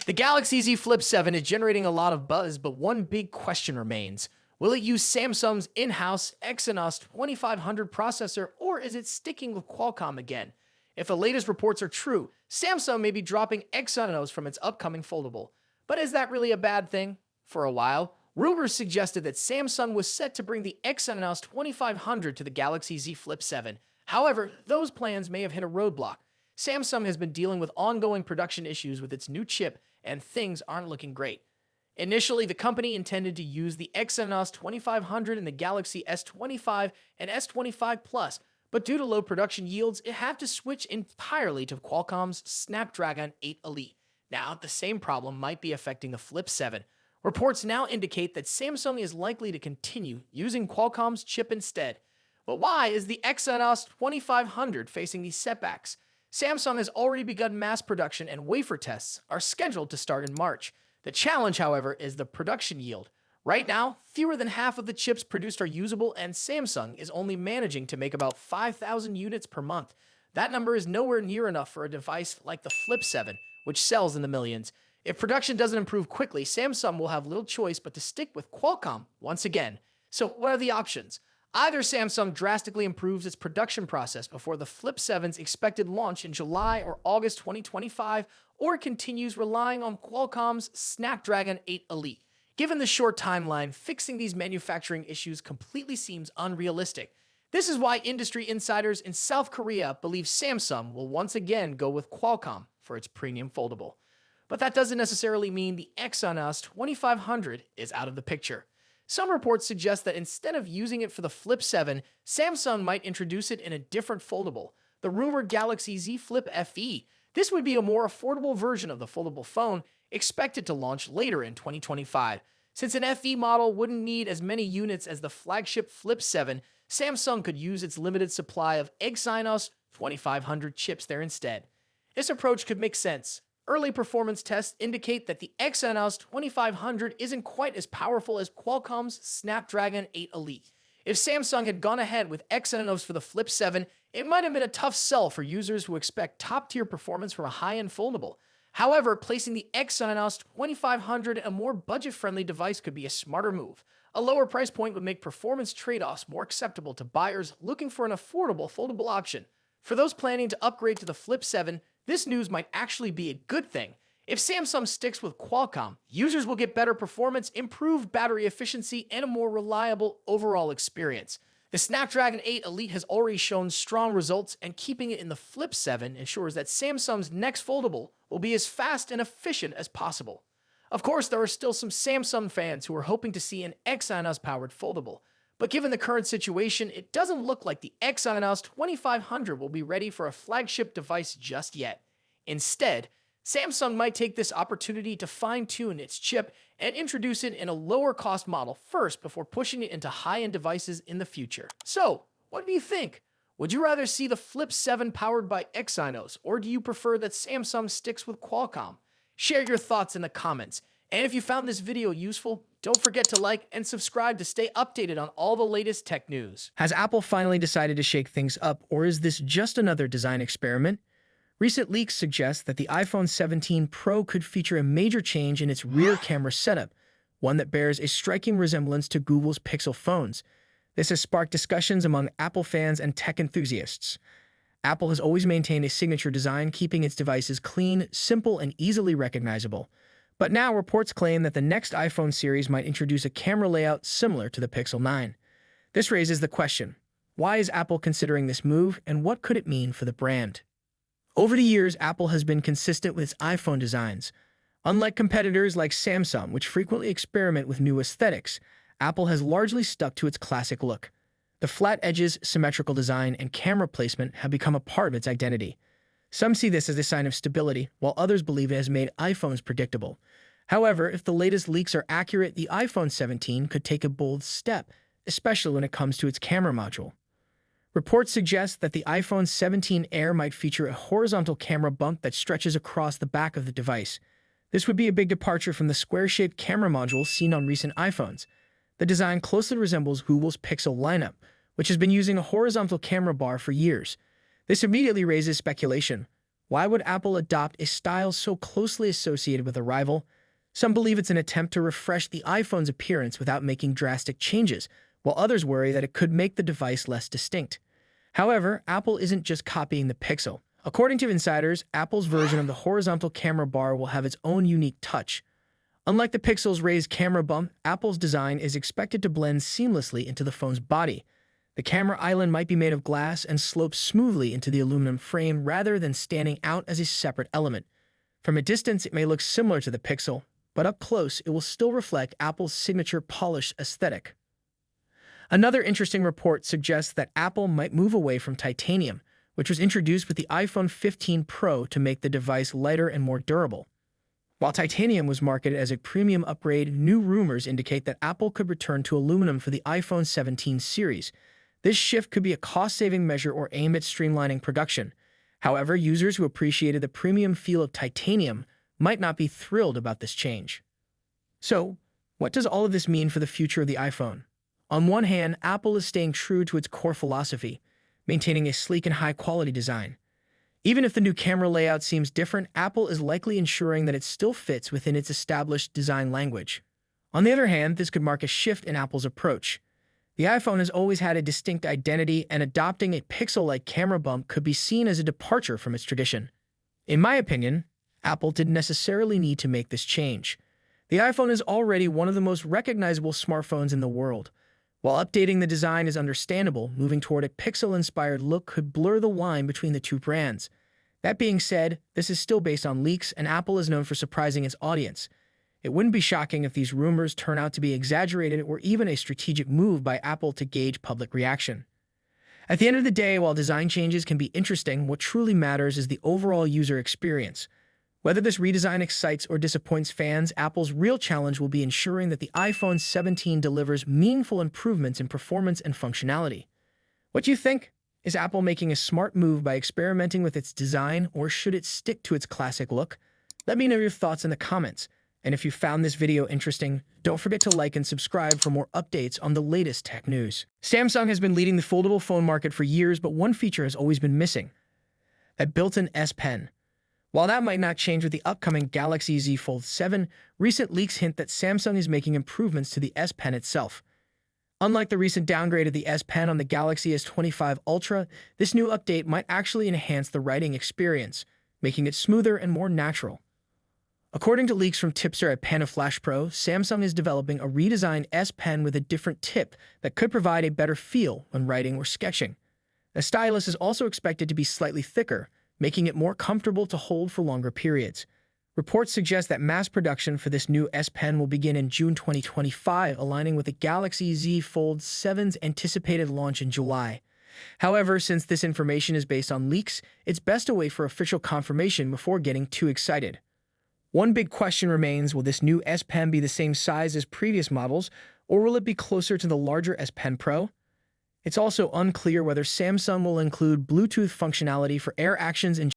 The Galaxy Z Flip 7 is generating a lot of buzz, but one big question remains. Will it use Samsung's in-house Exynos 2500 processor, or is it sticking with Qualcomm again? If the latest reports are true, Samsung may be dropping Exynos from its upcoming foldable. But is that really a bad thing? For a while, rumors suggested that Samsung was set to bring the Exynos 2500 to the Galaxy Z Flip 7. However, those plans may have hit a roadblock. Samsung has been dealing with ongoing production issues with its new chip, and things aren't looking great. Initially, the company intended to use the Exynos 2500 in the Galaxy S25 and S25 Plus, but due to low production yields, it had to switch entirely to Qualcomm's Snapdragon 8 Elite. Now, the same problem might be affecting the Flip 7. Reports now indicate that Samsung is likely to continue using Qualcomm's chip instead. But why is the Exynos 2500 facing these setbacks? Samsung has already begun mass production, and wafer tests are scheduled to start in March. The challenge, however, is the production yield. Right now, fewer than half of the chips produced are usable, and Samsung is only managing to make about 5,000 units per month. That number is nowhere near enough for a device like the Flip 7, which sells in the millions. If production doesn't improve quickly, Samsung will have little choice but to stick with Qualcomm once again. So what are the options? Either Samsung drastically improves its production process before the Flip 7's expected launch in July or August 2025, or continues relying on Qualcomm's Snapdragon 8 Elite. Given the short timeline, fixing these manufacturing issues completely seems unrealistic. This is why industry insiders in South Korea believe Samsung will once again go with Qualcomm for its premium foldable. But that doesn't necessarily mean the Exynos 2500 is out of the picture. Some reports suggest that instead of using it for the Flip 7, Samsung might introduce it in a different foldable, the rumored Galaxy Z Flip FE. This would be a more affordable version of the foldable phone, expected to launch later in 2025. Since an FE model wouldn't need as many units as the flagship Flip 7, Samsung could use its limited supply of Exynos 2500 chips there instead. This approach could make sense. Early performance tests indicate that the Exynos 2500 isn't quite as powerful as Qualcomm's Snapdragon 8 Elite. If Samsung had gone ahead with Exynos for the Flip 7, it might have been a tough sell for users who expect top-tier performance from a high-end foldable. However, placing the Exynos 2500 in a more budget-friendly device could be a smarter move. A lower price point would make performance trade-offs more acceptable to buyers looking for an affordable foldable option. For those planning to upgrade to the Flip 7, this news might actually be a good thing. If Samsung sticks with Qualcomm, users will get better performance, improved battery efficiency, and a more reliable overall experience. The Snapdragon 8 Elite has already shown strong results, and keeping it in the Flip 7 ensures that Samsung's next foldable will be as fast and efficient as possible. Of course, there are still some Samsung fans who are hoping to see an Exynos-powered foldable. But given the current situation, it doesn't look like the Exynos 2500 will be ready for a flagship device just yet. Instead, Samsung might take this opportunity to fine-tune its chip and introduce it in a lower-cost model first before pushing it into high-end devices in the future. So, what do you think? Would you rather see the Flip 7 powered by Exynos, or do you prefer that Samsung sticks with Qualcomm? Share your thoughts in the comments. And if you found this video useful, don't forget to like and subscribe to stay updated on all the latest tech news. Has Apple finally decided to shake things up, or is this just another design experiment? Recent leaks suggest that the iPhone 17 Pro could feature a major change in its rear camera setup, one that bears a striking resemblance to Google's Pixel phones. This has sparked discussions among Apple fans and tech enthusiasts. Apple has always maintained a signature design, keeping its devices clean, simple, and easily recognizable. But now reports claim that the next iPhone series might introduce a camera layout similar to the Pixel 9. This raises the question, why is Apple considering this move, and what could it mean for the brand? Over the years, Apple has been consistent with its iPhone designs. Unlike competitors like Samsung, which frequently experiment with new aesthetics, Apple has largely stuck to its classic look. The flat edges, symmetrical design, and camera placement have become a part of its identity. Some see this as a sign of stability, while others believe it has made iPhones predictable. However, if the latest leaks are accurate, the iPhone 17 could take a bold step, especially when it comes to its camera module. Reports suggest that the iPhone 17 Air might feature a horizontal camera bump that stretches across the back of the device. This would be a big departure from the square-shaped camera module seen on recent iPhones. The design closely resembles Google's Pixel lineup, which has been using a horizontal camera bar for years. This immediately raises speculation. Why would Apple adopt a style so closely associated with a rival? Some believe it's an attempt to refresh the iPhone's appearance without making drastic changes, while others worry that it could make the device less distinct. However, Apple isn't just copying the Pixel. According to insiders, Apple's version of the horizontal camera bar will have its own unique touch. Unlike the Pixel's raised camera bump, Apple's design is expected to blend seamlessly into the phone's body. The camera island might be made of glass and slope smoothly into the aluminum frame rather than standing out as a separate element. From a distance, it may look similar to the Pixel, but up close, it will still reflect Apple's signature polished aesthetic. Another interesting report suggests that Apple might move away from titanium, which was introduced with the iPhone 15 Pro to make the device lighter and more durable. While titanium was marketed as a premium upgrade, new rumors indicate that Apple could return to aluminum for the iPhone 17 series. This shift could be a cost-saving measure or aim at streamlining production. However, users who appreciated the premium feel of titanium might not be thrilled about this change. So, what does all of this mean for the future of the iPhone? On one hand, Apple is staying true to its core philosophy, maintaining a sleek and high-quality design. Even if the new camera layout seems different, Apple is likely ensuring that it still fits within its established design language. On the other hand, this could mark a shift in Apple's approach. The iPhone has always had a distinct identity, and adopting a Pixel-like camera bump could be seen as a departure from its tradition. In my opinion, Apple didn't necessarily need to make this change. The iPhone is already one of the most recognizable smartphones in the world. While updating the design is understandable, moving toward a Pixel-inspired look could blur the line between the two brands. That being said, this is still based on leaks, and Apple is known for surprising its audience. It wouldn't be shocking if these rumors turn out to be exaggerated or even a strategic move by Apple to gauge public reaction. At the end of the day, while design changes can be interesting, what truly matters is the overall user experience. Whether this redesign excites or disappoints fans, Apple's real challenge will be ensuring that the iPhone 17 delivers meaningful improvements in performance and functionality. What do you think? Is Apple making a smart move by experimenting with its design, or should it stick to its classic look? Let me know your thoughts in the comments. And if you found this video interesting, don't forget to like and subscribe for more updates on the latest tech news. Samsung has been leading the foldable phone market for years, but one feature has always been missing: that built-in S Pen. While that might not change with the upcoming Galaxy Z Fold 7, recent leaks hint that Samsung is making improvements to the S Pen itself. Unlike the recent downgrade of the S Pen on the Galaxy S25 Ultra, this new update might actually enhance the writing experience, making it smoother and more natural. According to leaks from Chipset at Flash Pro, Samsung is developing a redesigned S Pen with a different tip that could provide a better feel when writing or sketching. The stylus is also expected to be slightly thicker, making it more comfortable to hold for longer periods. Reports suggest that mass production for this new S Pen will begin in June 2025, aligning with the Galaxy Z Fold 7's anticipated launch in July. However, since this information is based on leaks, it's best to wait for official confirmation before getting too excited. One big question remains: will this new S Pen be the same size as previous models, or will it be closer to the larger S Pen Pro? It's also unclear whether Samsung will include Bluetooth functionality for Air Actions and